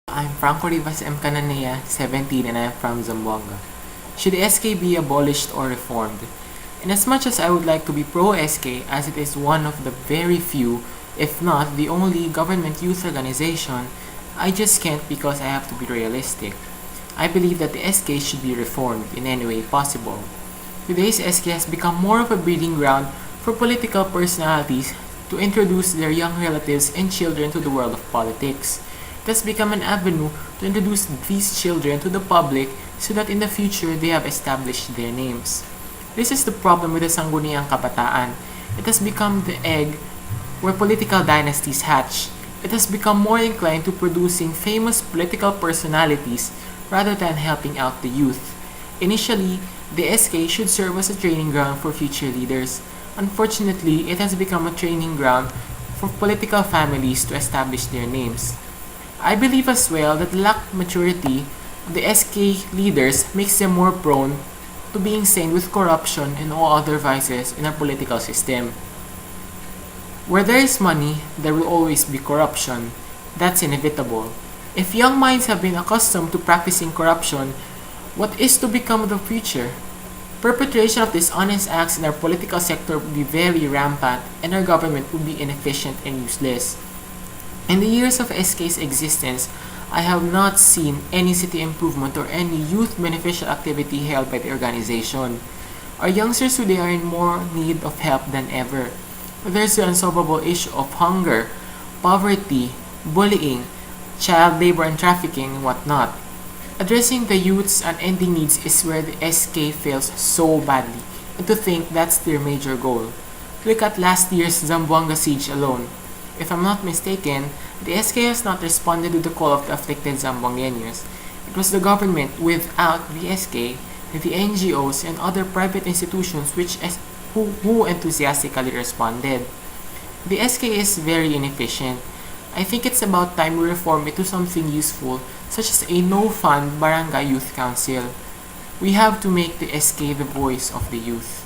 I'm Franco Rivas M. Cananea, 17, and I'm from Zamboanga. Should the SK be abolished or reformed? In as much as I would like to be pro-SK, as it is one of the very few, if not the only government youth organization, I just can't because I have to be realistic. I believe that the SK should be reformed in any way possible. Today's SK has become more of a breeding ground for political personalities to introduce their young relatives and children to the world of politics. It has become an avenue to introduce these children to the public so that in the future they have established their names. This is the problem with the Sangguniang Kabataan. It has become the egg where political dynasties hatch. It has become more inclined to producing famous political personalities rather than helping out the youth. Initially, the SK should serve as a training ground for future leaders. Unfortunately, it has become a training ground for political families to establish their names. I believe as well that the lack of maturity of the SK leaders makes them more prone to being stained with corruption and all other vices in our political system. Where there is money, there will always be corruption. That's inevitable. If young minds have been accustomed to practicing corruption, what is to become of the future? Perpetration of dishonest acts in our political sector would be very rampant and our government would be inefficient and useless. In the years of SK's existence, I have not seen any city improvement or any youth beneficial activity held by the organization. Our youngsters today are in more need of help than ever. There's the unsolvable issue of hunger, poverty, bullying, child labor and trafficking and whatnot. Addressing the youth's unending needs is where the SK fails so badly, and to think that's their major goal. Look at last year's Zamboanga siege alone. If I'm not mistaken, the SK has not responded to the call of the afflicted Zamboangueños. It was the government without the SK, the NGOs, and other private institutions who enthusiastically responded. The SK is very inefficient. I think it's about time we reform it to something useful, such as a no-fund barangay youth council. We have to make the SK the voice of the youth.